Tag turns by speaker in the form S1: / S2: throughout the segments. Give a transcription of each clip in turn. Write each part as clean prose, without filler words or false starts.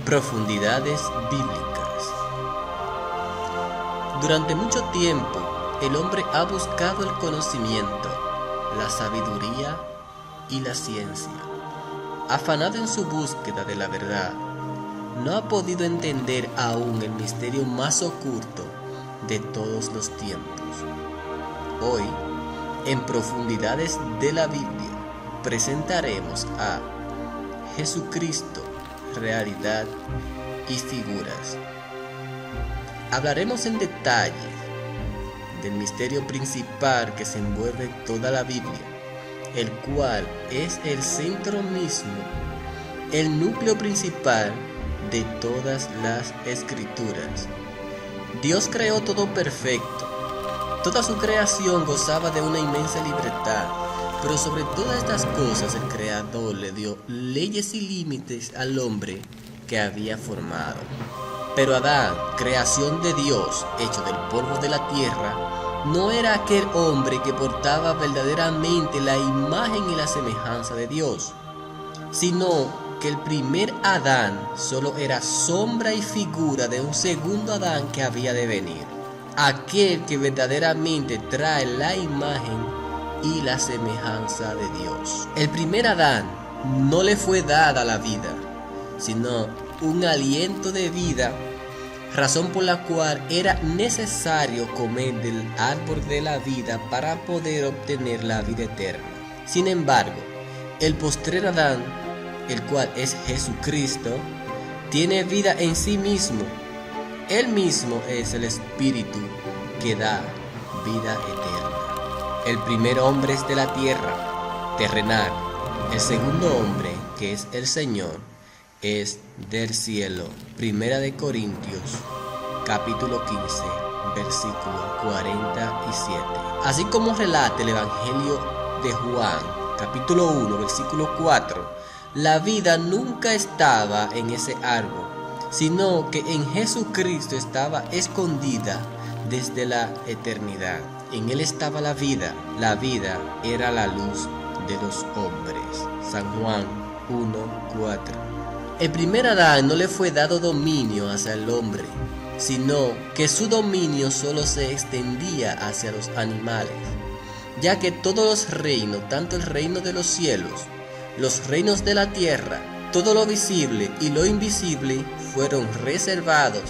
S1: Profundidades bíblicas. Durante mucho tiempo, el hombre ha buscado el conocimiento, la sabiduría y la ciencia. Afanado en su búsqueda de la verdad, no ha podido entender aún el misterio más oculto de todos los tiempos. Hoy, en Profundidades de la Biblia, presentaremos a Jesucristo, realidad y figuras. Hablaremos en detalle del misterio principal que se envuelve en toda la Biblia, el cual es el centro mismo, el núcleo principal de todas las escrituras. Dios creó todo perfecto. Toda su creación gozaba de una inmensa libertad, pero sobre todas estas cosas el Creador le dio leyes y límites al hombre que había formado. Pero Adán, creación de Dios, hecho del polvo de la tierra, no era aquel hombre que portaba verdaderamente la imagen y la semejanza de Dios, sino que el primer Adán solo era sombra y figura de un segundo Adán que había de venir, aquel que verdaderamente trae la imagen y la semejanza de Dios. El primer Adán no le fue dada la vida, sino un aliento de vida, razón por la cual era necesario comer del árbol de la vida para poder obtener la vida eterna. Sin embargo, el postrer Adán, el cual es Jesucristo, tiene vida en sí mismo. Él mismo es el Espíritu que da vida eterna. El primer hombre es de la tierra, terrenal. El segundo hombre, que es el Señor, es del cielo. Primera de Corintios, capítulo 15, versículo 47. Así como relata el Evangelio de Juan, capítulo 1, versículo 4, la vida nunca estaba en ese árbol, sino que en Jesucristo estaba escondida desde la eternidad. En Él estaba la vida era la luz de los hombres. San Juan 1:4. El primer Adán no le fue dado dominio hacia el hombre, sino que su dominio solo se extendía hacia los animales, ya que todos los reinos, tanto el reino de los cielos, los reinos de la tierra, todo lo visible y lo invisible fueron reservados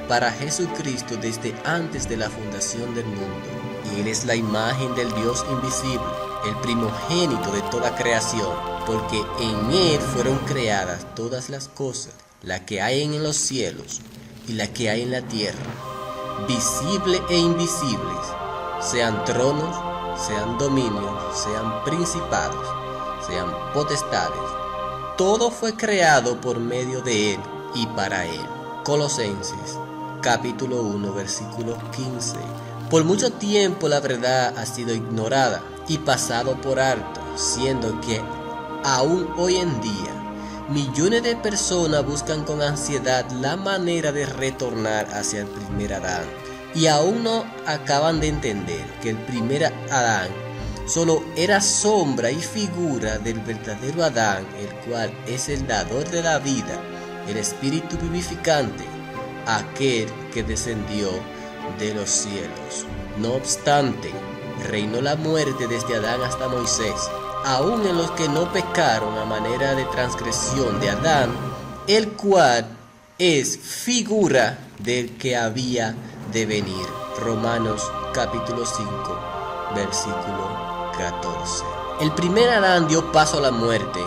S1: para Jesucristo desde antes de la fundación del mundo. Y Él es la imagen del Dios invisible, el primogénito de toda creación, porque en Él fueron creadas todas las cosas, la que hay en los cielos y la que hay en la tierra, visibles e invisibles, sean tronos, sean dominios, sean principados, sean potestades. Todo fue creado por medio de Él y para Él. Colosenses, capítulo 1, versículo 15. Por mucho tiempo la verdad ha sido ignorada y pasado por alto, siendo que aún hoy en día millones de personas buscan con ansiedad la manera de retornar hacia el primer Adán, y aún no acaban de entender que el primer Adán solo era sombra y figura del verdadero Adán, el cual es el dador de la vida, el espíritu vivificante, aquel que descendió de los cielos. No obstante, reinó la muerte desde Adán hasta Moisés, aun en los que no pecaron a manera de transgresión de Adán, el cual es figura del que había de venir. Romanos capítulo 5, versículo 14. El primer Adán dio paso a la muerte,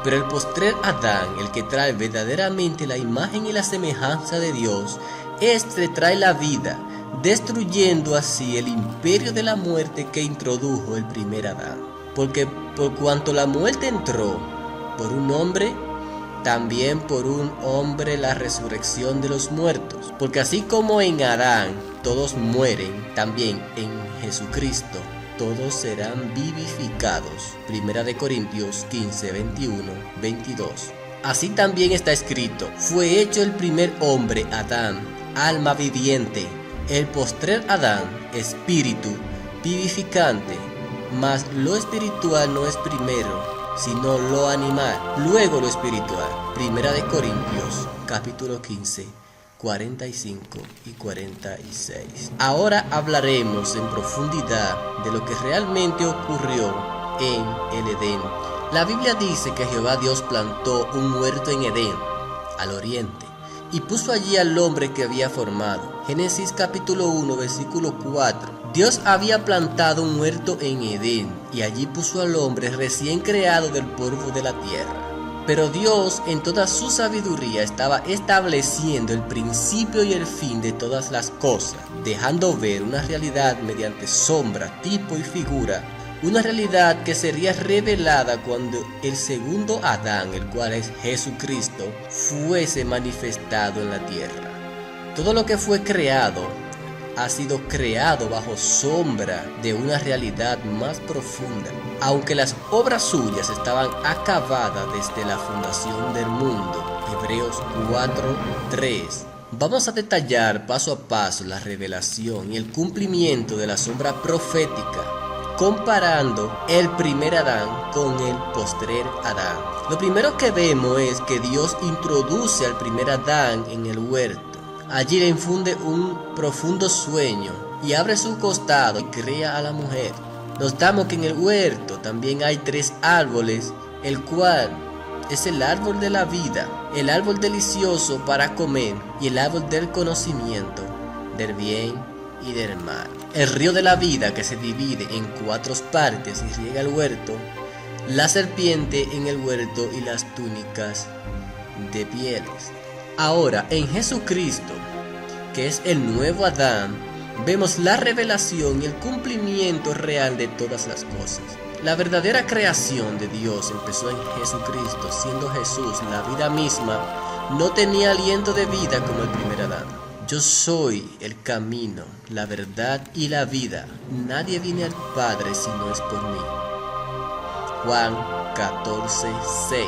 S1: pero el postrer Adán, el que trae verdaderamente la imagen y la semejanza de Dios, este trae la vida, destruyendo así el imperio de la muerte que introdujo el primer Adán. Porque por cuanto la muerte entró por un hombre, también por un hombre la resurrección de los muertos. Porque así como en Adán todos mueren, también en Jesucristo todos serán vivificados. Primera de Corintios 15, 21, 22. Así también está escrito: fue hecho el primer hombre, Adán, alma viviente; el postrer Adán, espíritu vivificante. Mas lo espiritual no es primero, sino lo animal, luego lo espiritual. Primera de Corintios capítulo 15, 45 y 46. Ahora hablaremos en profundidad de lo que realmente ocurrió en el Edén. La Biblia dice que Jehová Dios plantó un huerto en Edén, al oriente, y puso allí al hombre que había formado. Génesis capítulo 1, versículo 4. Dios había plantado un huerto en Edén, y allí puso al hombre recién creado del polvo de la tierra. Pero Dios, en toda su sabiduría, estaba estableciendo el principio y el fin de todas las cosas, dejando ver una realidad mediante sombra, tipo y figura, una realidad que sería revelada cuando el segundo Adán, el cual es Jesucristo, fuese manifestado en la tierra. Todo lo que fue creado ha sido creado bajo sombra de una realidad más profunda. Aunque las obras suyas estaban acabadas desde la fundación del mundo. Hebreos 4:3. Vamos a detallar paso a paso la revelación y el cumplimiento de la sombra profética, comparando el primer Adán con el postrer Adán. Lo primero que vemos es que Dios introduce al primer Adán en el huerto. Allí le infunde un profundo sueño y abre su costado y crea a la mujer. Notamos que en el huerto también hay 3 árboles, el cual es el árbol de la vida, el árbol delicioso para comer y el árbol del conocimiento del bien y del mal. El río de la vida que se divide en 4 partes y riega el huerto, la serpiente en el huerto y las túnicas de pieles. Ahora, en Jesucristo, que es el nuevo Adán, vemos la revelación y el cumplimiento real de todas las cosas. La verdadera creación de Dios empezó en Jesucristo, siendo Jesús la vida misma. No tenía aliento de vida como el primer Adán. Yo soy el camino, la verdad y la vida. Nadie viene al Padre si no es por mí. Juan 14:6.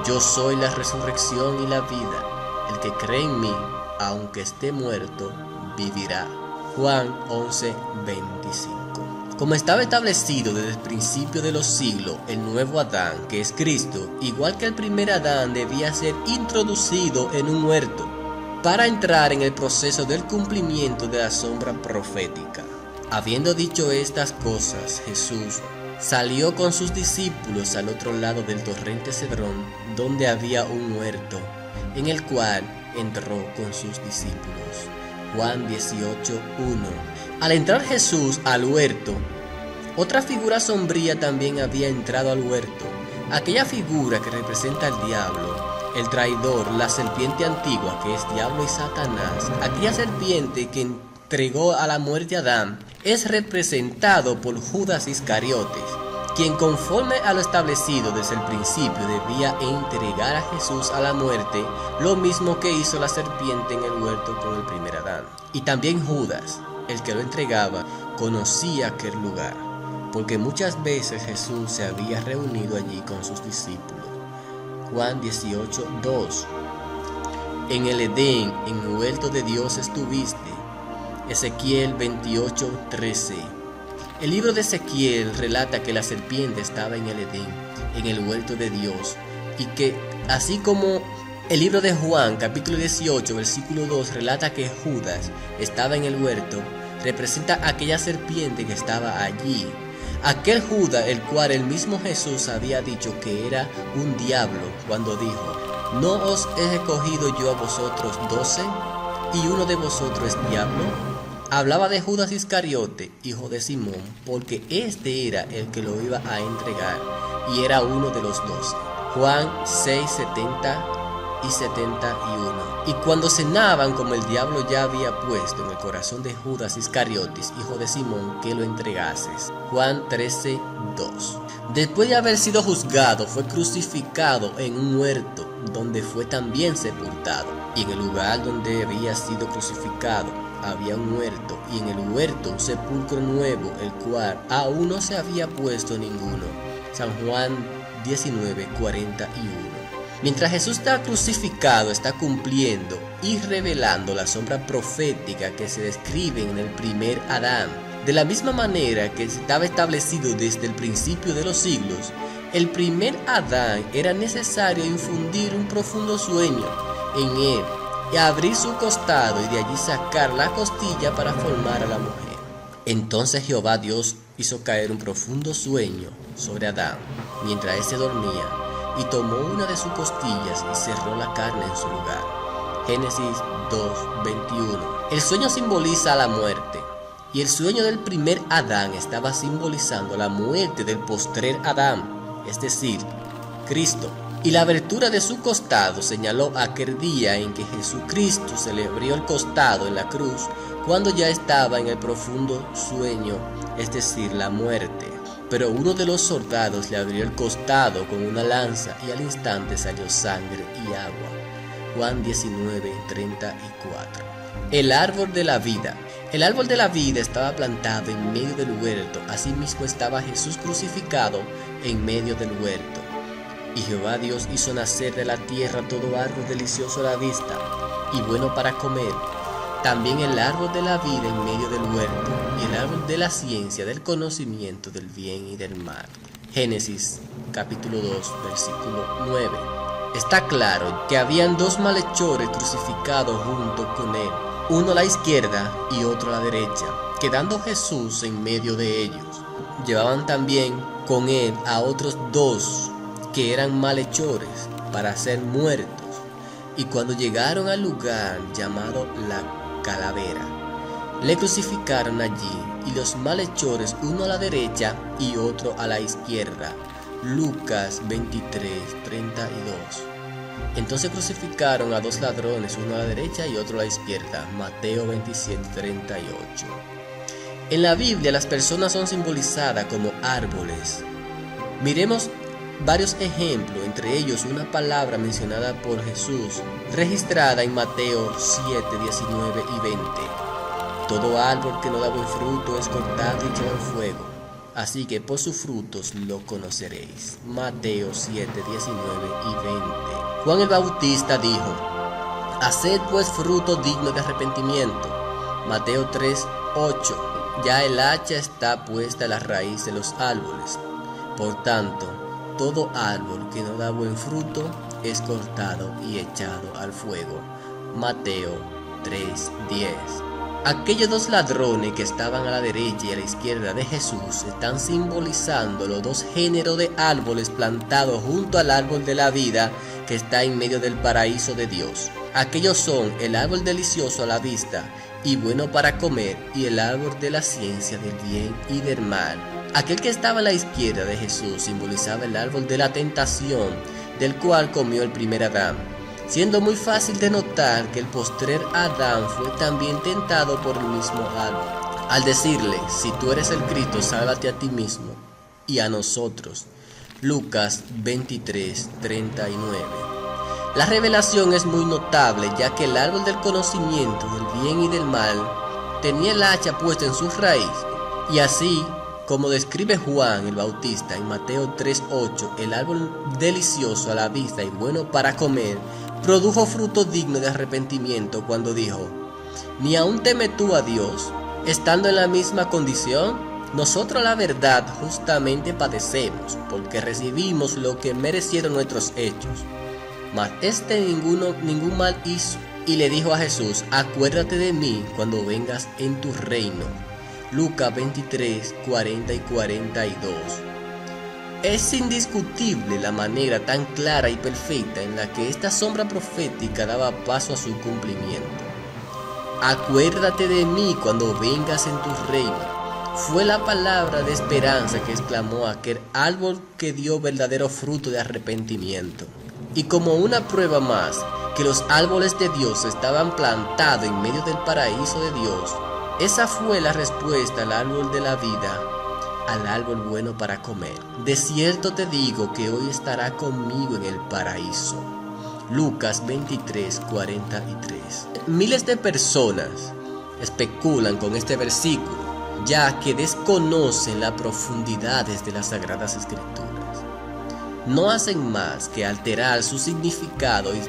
S1: Yo soy la resurrección y la vida. El que cree en mí, aunque esté muerto, vivirá. Juan 11:25. Como estaba establecido desde el principio de los siglos, el nuevo Adán, que es Cristo, igual que el primer Adán, debía ser introducido en un huerto para entrar en el proceso del cumplimiento de la sombra profética. Habiendo dicho estas cosas, Jesús salió con sus discípulos al otro lado del torrente Cedrón, donde había un huerto, en el cual entró con sus discípulos. Juan 18:1. Al entrar Jesús al huerto, otra figura sombría también había entrado al huerto. Aquella figura que representa al diablo, el traidor, la serpiente antigua que es diablo y Satanás, aquella serpiente que entregó a la muerte a Adán, es representado por Judas Iscariotes, quien conforme a lo establecido desde el principio debía entregar a Jesús a la muerte, lo mismo que hizo la serpiente en el huerto con el primer Adán. Y también Judas, el que lo entregaba, conocía aquel lugar, porque muchas veces Jesús se había reunido allí con sus discípulos. Juan 18:2. En el Edén, en el huerto de Dios estuviste. Ezequiel 28:13. El libro de Ezequiel relata que la serpiente estaba en el Edén, en el huerto de Dios, y que, así como el libro de Juan, capítulo 18, versículo 2, relata que Judas estaba en el huerto, representa aquella serpiente que estaba allí. Aquel Judas, el cual el mismo Jesús había dicho que era un diablo, cuando dijo: ¿no os he escogido yo a vosotros 12? ¿Y uno de vosotros es diablo? Hablaba de Judas Iscariote, hijo de Simón, porque este era el que lo iba a entregar, y era uno de los 12. Juan 6:70 y 71. Y cuando cenaban, como el diablo ya había puesto en el corazón de Judas Iscariotes, hijo de Simón, que lo entregases. Juan 13:2. Después de haber sido juzgado, fue crucificado en un huerto, donde fue también sepultado. Y en el lugar donde había sido crucificado había un huerto, y en el huerto un sepulcro nuevo, el cual aún no se había puesto ninguno. San Juan 19:41. Mientras Jesús está crucificado, está cumpliendo y revelando la sombra profética que se describe en el primer Adán. De la misma manera que estaba establecido desde el principio de los siglos, el primer Adán era necesario infundir un profundo sueño en él y abrir su costado y de allí sacar la costilla para formar a la mujer. Entonces Jehová Dios hizo caer un profundo sueño sobre Adán mientras éste dormía, y tomó una de sus costillas y cerró la carne en su lugar. Génesis 2:21. El sueño simboliza la muerte, y el sueño del primer Adán estaba simbolizando la muerte del postrer Adán, es decir, Cristo. Y la abertura de su costado señaló aquel día en que Jesucristo se le abrió el costado en la cruz, cuando ya estaba en el profundo sueño, es decir, la muerte. Pero uno de los soldados le abrió el costado con una lanza y al instante salió sangre y agua. Juan 19:34. El árbol de la vida. El árbol de la vida estaba plantado en medio del huerto, asimismo estaba Jesús crucificado en medio del huerto. Y Jehová Dios hizo nacer de la tierra todo árbol delicioso a la vista y bueno para comer, también el árbol de la vida en medio del huerto, y el árbol de la ciencia del conocimiento del bien y del mal. Génesis capítulo 2, versículo 9. Está claro que habían dos malhechores crucificados junto con él, uno a la izquierda y otro a la derecha, quedando Jesús en medio de ellos. Llevaban también con él a otros dos que eran malhechores para ser muertos, y cuando llegaron al lugar llamado la Calavera, le crucificaron allí, y los malhechores, uno a la derecha y otro a la izquierda. Lucas 23:32. Entonces crucificaron a dos ladrones, uno a la derecha y otro a la izquierda. Mateo 27:38. En la Biblia las personas son simbolizadas como árboles. Miremos varios ejemplos, entre ellos una palabra mencionada por Jesús, registrada en Mateo 7:19 y 20. Todo árbol que no da buen fruto es cortado y echado en fuego, así que por sus frutos lo conoceréis. Mateo 7:19 y 20. Juan el Bautista dijo: haced pues fruto digno de arrepentimiento. Mateo 3:8. Ya el hacha está puesta a la raíz de los árboles. Por tanto, todo árbol que no da buen fruto es cortado y echado al fuego. Mateo 3:10. Aquellos dos ladrones que estaban a la derecha y a la izquierda de Jesús están simbolizando los dos géneros de árboles plantados junto al árbol de la vida que está en medio del paraíso de Dios. Aquellos son el árbol delicioso a la vista y bueno para comer, y el árbol de la ciencia del bien y del mal. Aquel que estaba a la izquierda de Jesús simbolizaba el árbol de la tentación, del cual comió el primer Adán, siendo muy fácil de notar que el postrer Adán fue también tentado por el mismo árbol, al decirle: si tú eres el Cristo, sálvate a ti mismo y a nosotros. Lucas 23:39. La revelación es muy notable, ya que el árbol del conocimiento del bien y del mal tenía el hacha puesta en su raíz, y así como describe Juan el Bautista en Mateo 3:8, el árbol delicioso a la vista y bueno para comer produjo fruto digno de arrepentimiento cuando dijo: ¿ni aún temes tú a Dios, estando en la misma condición? Nosotros la verdad justamente padecemos, porque recibimos lo que merecieron nuestros hechos. Mas ningún mal hizo. Y le dijo a Jesús: acuérdate de mí cuando vengas en tu reino. Lucas 23:40 y 42. Es indiscutible la manera tan clara y perfecta en la que esta sombra profética daba paso a su cumplimiento. Acuérdate de mí cuando vengas en tu reino. Fue la palabra de esperanza que exclamó aquel árbol que dio verdadero fruto de arrepentimiento. Y como una prueba más que los árboles de Dios estaban plantados en medio del paraíso de Dios, esa fue la respuesta al árbol de la vida, al árbol bueno para comer. De cierto te digo que hoy estará conmigo en el paraíso. Lucas 23:43. Miles de personas especulan con este versículo, ya que desconocen las profundidades de las Sagradas Escrituras. No hacen más que alterar su significado y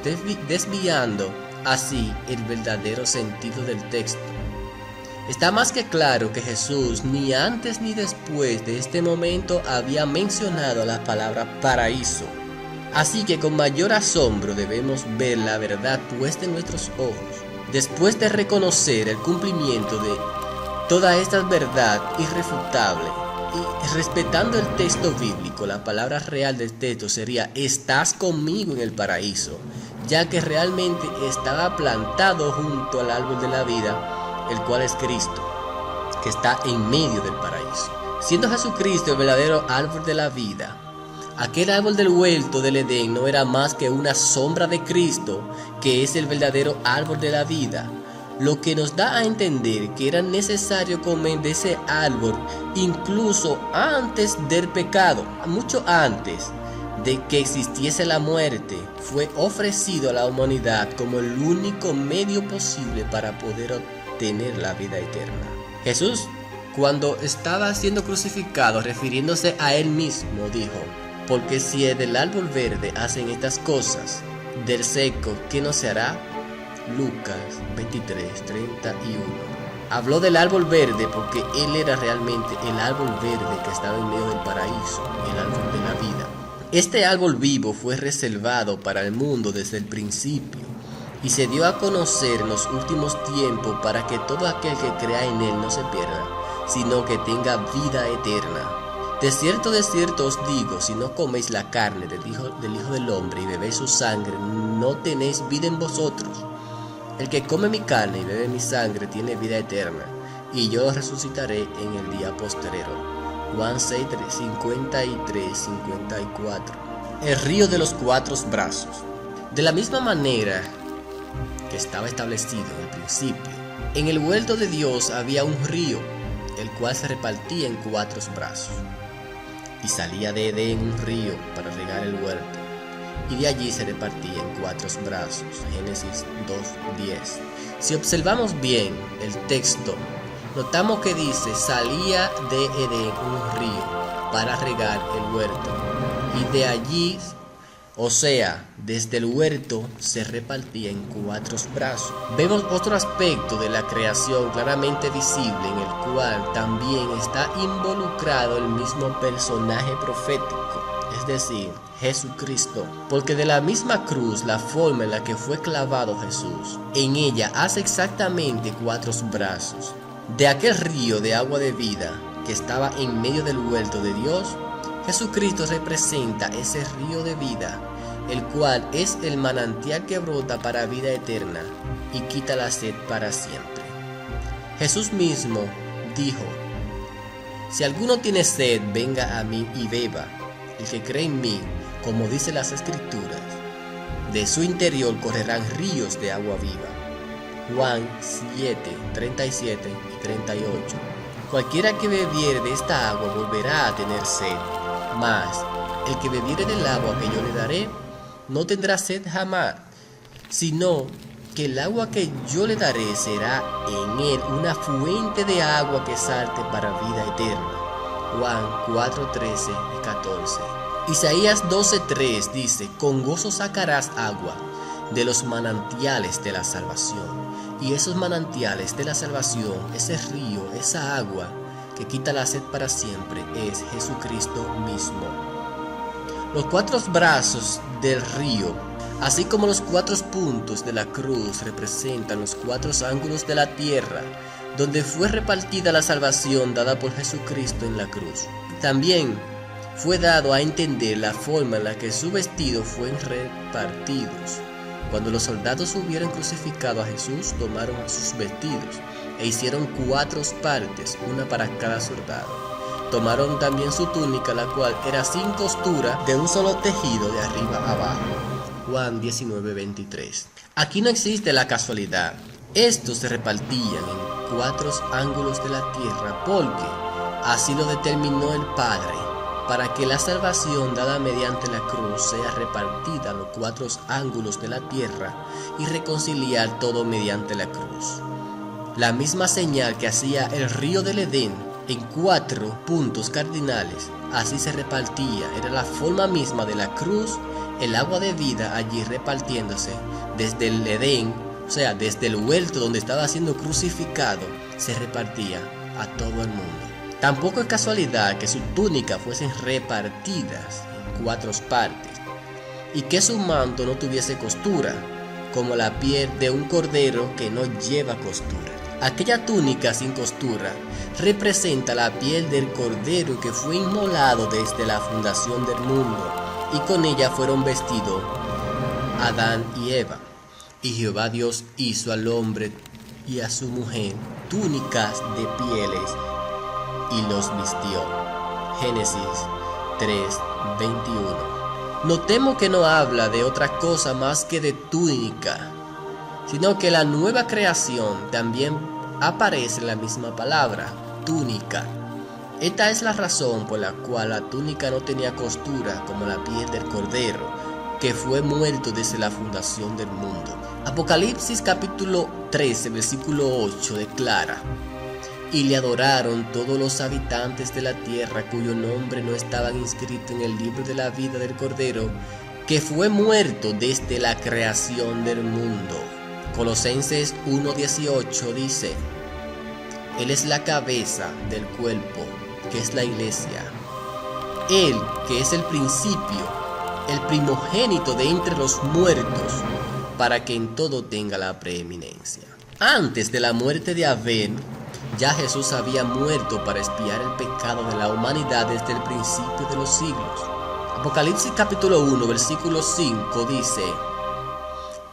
S1: desviando así el verdadero sentido del texto. Está más que claro que Jesús ni antes ni después de este momento había mencionado la palabra paraíso. Así que con mayor asombro debemos ver la verdad puesta en nuestros ojos. Después de reconocer el cumplimiento de toda esta verdad irrefutable y respetando el texto bíblico, la palabra real del texto sería: estás conmigo en el paraíso, ya que realmente estaba plantado junto al árbol de la vida, el cual es Cristo, que está en medio del paraíso. Siendo Jesucristo el verdadero árbol de la vida, aquel árbol del huerto del Edén no era más que una sombra de Cristo, que es el verdadero árbol de la vida, lo que nos da a entender que era necesario comer de ese árbol incluso antes del pecado. Mucho antes de que existiese la muerte, fue ofrecido a la humanidad como el único medio posible para poder obtener la vida eterna. Jesús, cuando estaba siendo crucificado, refiriéndose a él mismo, dijo: porque si del árbol verde hacen estas cosas, del seco, ¿qué no se hará? Lucas 23:31. Habló del árbol verde porque él era realmente el árbol verde que estaba en medio del paraíso, el árbol de la vida. Este árbol vivo fue reservado para el mundo desde el principio y se dio a conocer en los últimos tiempos para que todo aquel que crea en él no se pierda, sino que tenga vida eterna. De cierto os digo, si no coméis la carne del Hijo del Hombre y bebéis su sangre, no tenéis vida en vosotros. El que come mi carne y bebe mi sangre tiene vida eterna, y yo lo resucitaré en el día postrero. Juan 6, 53, 54. El río de los 4 brazos. De la misma manera que estaba establecido en el principio, en el huerto de Dios había un río, el cual se repartía en 4 brazos. Y salía de Edén un río para regar el huerto, y de allí se repartía en 4 brazos. Génesis 2:10. Si observamos bien el texto, notamos que dice: salía de Edén un río para regar el huerto, y de allí, o sea, desde el huerto, se repartía en 4 brazos. Vemos otro aspecto de la creación claramente visible, en el cual también está involucrado el mismo personaje profético, es decir, Jesucristo, porque de la misma cruz, la forma en la que fue clavado Jesús, en ella hace exactamente 4 brazos. De aquel río de agua de vida que estaba en medio del huerto de Dios, Jesucristo representa ese río de vida, el cual es el manantial que brota para vida eterna y quita la sed para siempre. Jesús mismo dijo: si alguno tiene sed, venga a mí y beba. El que cree en mí, como dice las Escrituras, de su interior correrán ríos de agua viva. Juan 7, 37 y 38. Cualquiera que bebiere de esta agua volverá a tener sed, mas el que bebiere del agua que yo le daré no tendrá sed jamás, sino que el agua que yo le daré será en él una fuente de agua que salte para vida eterna. Juan 4, 13 y 14. Isaías 12:3 dice: con gozo sacarás agua de los manantiales de la salvación. Y esos manantiales de la salvación, ese río, esa agua que quita la sed para siempre, es Jesucristo mismo. Los 4 brazos del río, así como los 4 puntos de la cruz, representan los 4 ángulos de la tierra, donde fue repartida la salvación dada por Jesucristo en la cruz. También fue dado a entender la forma en la que sus vestidos fueron repartidos. Cuando los soldados hubieron crucificado a Jesús, tomaron sus vestidos e hicieron 4 partes, una para cada soldado. Tomaron también su túnica, la cual era sin costura, de un solo tejido de arriba a abajo. Juan 19:23. Aquí no existe la casualidad. Estos se repartían en 4 ángulos de la tierra porque así lo determinó el Padre, para que la salvación dada mediante la cruz sea repartida a los 4 ángulos de la tierra y reconciliar todo mediante la cruz. La misma señal que hacía el río del Edén en 4 puntos cardinales, así se repartía, era la forma misma de la cruz, el agua de vida allí repartiéndose desde el Edén, o sea, desde el huerto donde estaba siendo crucificado, se repartía a todo el mundo. Tampoco es casualidad que sus túnicas fuesen repartidas en 4 partes. y que su manto no tuviese costura, como la piel de un cordero que no lleva costura. Aquella túnica sin costura representa la piel del cordero que fue inmolado desde la fundación del mundo, y con ella fueron vestidos Adán y Eva. Y Jehová Dios hizo al hombre y a su mujer túnicas de pieles y los vistió. Génesis 3:21. Notemos que no habla de otra cosa más que de túnica, sino que la nueva creación también aparece en la misma palabra, túnica. Esta es la razón por la cual la túnica no tenía costura como la piel del cordero, que fue muerto desde la fundación del mundo. Apocalipsis capítulo 13, versículo 8 declara: y le adoraron todos los habitantes de la tierra cuyo nombre no estaban inscritos en el libro de la vida del Cordero, que fue muerto desde la creación del mundo. Colosenses 1:18 dice: Él es la cabeza del cuerpo, que es la iglesia. Él, que es el principio, el primogénito de entre los muertos, para que en todo tenga la preeminencia. Antes de la muerte de Abel, ya Jesús había muerto para expiar el pecado de la humanidad desde el principio de los siglos. Apocalipsis capítulo 1, versículo 5 dice: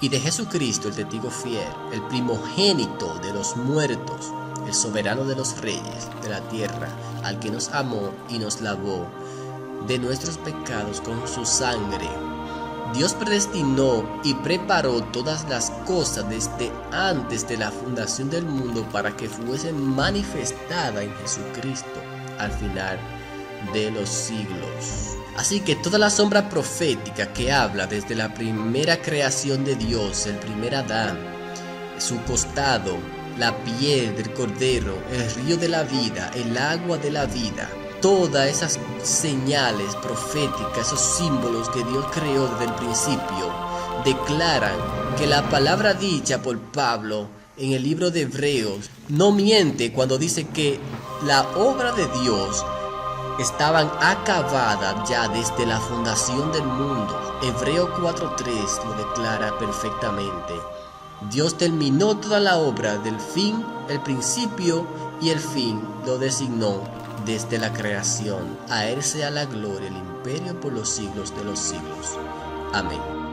S1: y de Jesucristo, el testigo fiel, el primogénito de los muertos, el soberano de los reyes de la tierra, al que nos amó y nos lavó de nuestros pecados con su sangre. Dios predestinó y preparó todas las cosas desde antes de la fundación del mundo para que fuesen manifestadas en Jesucristo al final de los siglos. Así que toda la sombra profética que habla desde la primera creación de Dios, el primer Adán, su costado, la piel del cordero, el río de la vida, el agua de la vida, todas esas señales proféticas, esos símbolos que Dios creó desde el principio, declaran que la palabra dicha por Pablo en el libro de Hebreos no miente cuando dice que la obra de Dios estaban acabadas ya desde la fundación del mundo. Hebreo 4:3 lo declara perfectamente. Dios terminó toda la obra del fin, el principio y el fin lo designó desde la creación. A Él sea la gloria, el imperio por los siglos de los siglos. Amén.